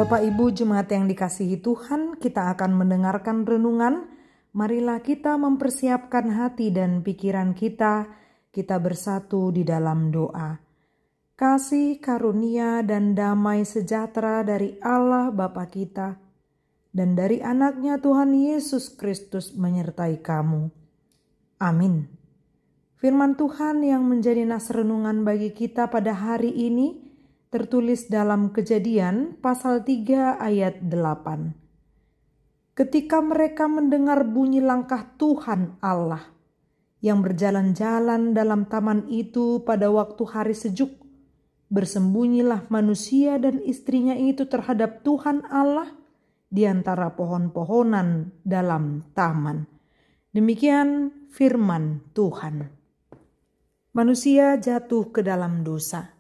Bapak Ibu jemaat yang dikasihi Tuhan, kita akan mendengarkan renungan. Marilah kita mempersiapkan hati dan pikiran kita bersatu di dalam doa. Kasih, karunia, dan damai sejahtera dari Allah Bapa kita dan dari anaknya Tuhan Yesus Kristus menyertai kamu. Amin. Firman Tuhan yang menjadi nas renungan bagi kita pada hari ini tertulis dalam Kejadian pasal 3 ayat 8. Ketika mereka mendengar bunyi langkah Tuhan Allah yang berjalan-jalan dalam taman itu pada waktu hari sejuk, bersembunyilah manusia dan istrinya itu terhadap Tuhan Allah di antara pohon-pohonan dalam taman. Demikian firman Tuhan. Manusia jatuh ke dalam dosa.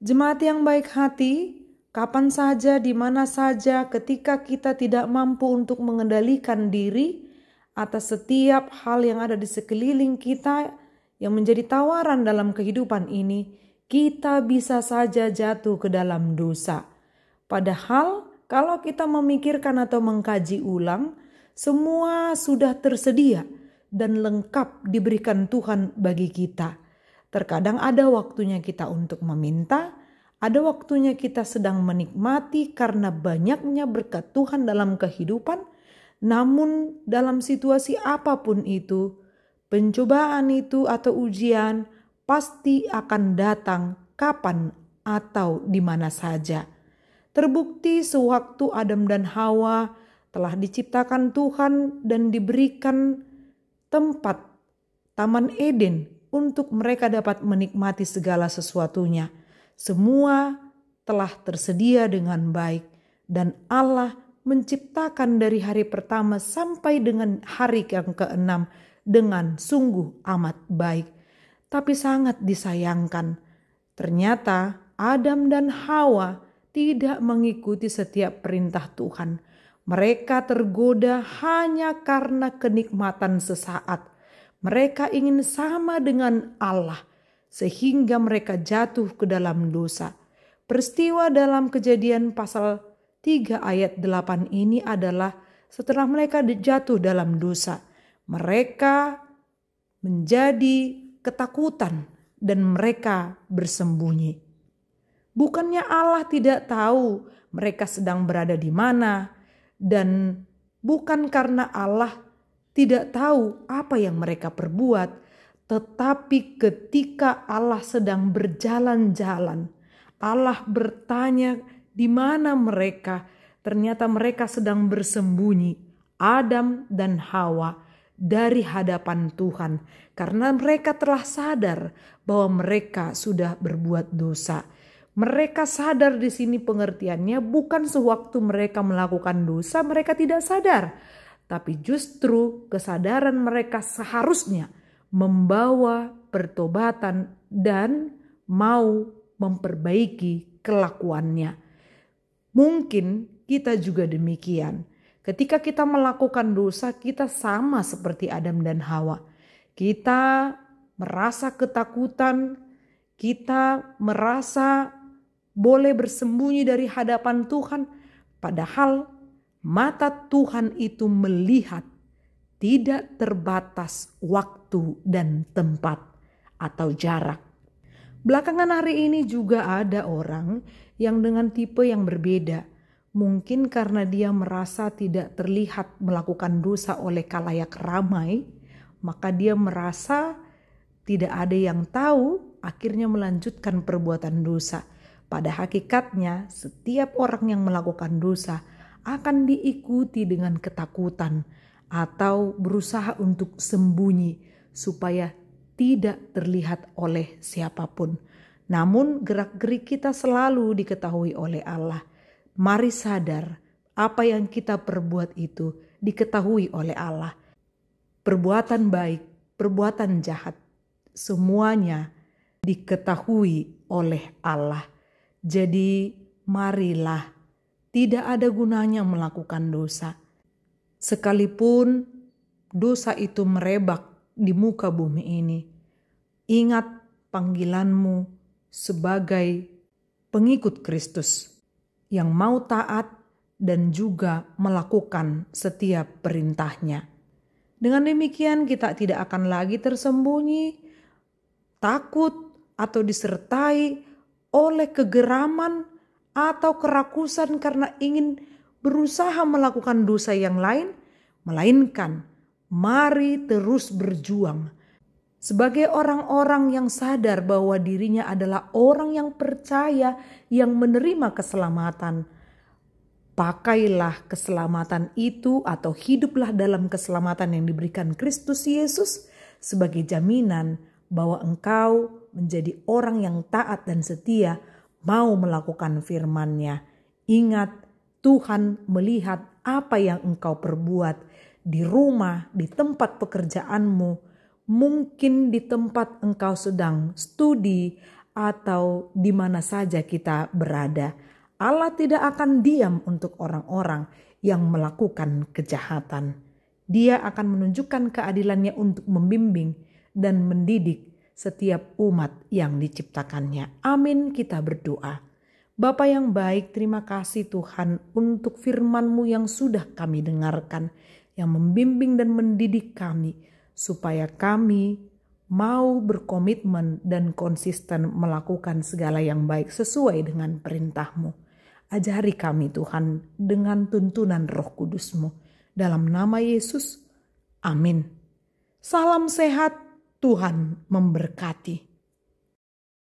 Jemaat yang baik hati, kapan saja, di mana saja, ketika kita tidak mampu untuk mengendalikan diri atas setiap hal yang ada di sekeliling kita yang menjadi tawaran dalam kehidupan ini, kita bisa saja jatuh ke dalam dosa. Padahal kalau kita memikirkan atau mengkaji ulang, semua sudah tersedia dan lengkap diberikan Tuhan bagi kita. Terkadang ada waktunya kita untuk meminta, ada waktunya kita sedang menikmati karena banyaknya berkat Tuhan dalam kehidupan. Namun dalam situasi apapun itu, pencobaan itu atau ujian pasti akan datang kapan atau di mana saja. Terbukti sewaktu Adam dan Hawa telah diciptakan Tuhan dan diberikan tempat Taman Eden untuk mereka dapat menikmati segala sesuatunya. Semua telah tersedia dengan baik dan Allah menciptakan dari hari pertama sampai dengan hari yang ke-6 dengan sungguh amat baik. Tapi sangat disayangkan, ternyata Adam dan Hawa tidak mengikuti setiap perintah Tuhan. Mereka tergoda hanya karena kenikmatan sesaat. Mereka ingin sama dengan Allah sehingga mereka jatuh ke dalam dosa. Peristiwa dalam Kejadian pasal 3 ayat 8 ini adalah setelah mereka jatuh dalam dosa. Mereka menjadi ketakutan dan mereka bersembunyi. Bukannya Allah tidak tahu mereka sedang berada di mana, dan bukan karena Allah tidak tahu apa yang mereka perbuat, tetapi ketika Allah sedang berjalan-jalan, Allah bertanya di mana mereka. Ternyata mereka sedang bersembunyi, Adam dan Hawa, dari hadapan Tuhan, karena mereka telah sadar bahwa mereka sudah berbuat dosa. Mereka sadar di sini pengertiannya bukan sewaktu mereka melakukan dosa mereka tidak sadar. Tapi justru kesadaran mereka seharusnya membawa pertobatan dan mau memperbaiki kelakuannya. Mungkin kita juga demikian. Ketika kita melakukan dosa, kita sama seperti Adam dan Hawa. Kita merasa ketakutan, kita merasa boleh bersembunyi dari hadapan Tuhan, padahal mata Tuhan itu melihat tidak terbatas waktu dan tempat atau jarak. Belakangan hari ini juga ada orang yang dengan tipe yang berbeda. Mungkin karena dia merasa tidak terlihat melakukan dosa oleh khalayak ramai, maka dia merasa tidak ada yang tahu, akhirnya melanjutkan perbuatan dosa. Pada hakikatnya setiap orang yang melakukan dosa akan diikuti dengan ketakutan atau berusaha untuk sembunyi supaya tidak terlihat oleh siapapun. Namun gerak-gerik kita selalu diketahui oleh Allah. Mari sadar apa yang kita perbuat itu diketahui oleh Allah. Perbuatan baik, perbuatan jahat, semuanya diketahui oleh Allah. Jadi marilah, tidak ada gunanya melakukan dosa. Sekalipun dosa itu merebak di muka bumi ini, ingat panggilanmu sebagai pengikut Kristus yang mau taat dan juga melakukan setiap perintahnya. Dengan demikian kita tidak akan lagi tersembunyi, takut, atau disertai oleh kegeraman atau kerakusan karena ingin berusaha melakukan dosa yang lain, melainkan mari terus berjuang sebagai orang-orang yang sadar bahwa dirinya adalah orang yang percaya, yang menerima keselamatan. Pakailah keselamatan itu atau hiduplah dalam keselamatan yang diberikan Kristus Yesus sebagai jaminan bahwa engkau menjadi orang yang taat dan setia, mau melakukan firman-Nya. Ingat, Tuhan melihat apa yang engkau perbuat di rumah, di tempat pekerjaanmu, mungkin di tempat engkau sedang studi atau di mana saja kita berada. Allah tidak akan diam untuk orang-orang yang melakukan kejahatan. Dia akan menunjukkan keadilannya untuk membimbing dan mendidik setiap umat yang diciptakannya. Amin, kita berdoa. Bapa yang baik, terima kasih Tuhan untuk firman-Mu yang sudah kami dengarkan, yang membimbing dan mendidik kami, supaya kami mau berkomitmen dan konsisten melakukan segala yang baik sesuai dengan perintah-Mu. Ajari kami Tuhan dengan tuntunan Roh Kudus-Mu. Dalam nama Yesus, amin. Salam sehat, Tuhan memberkati.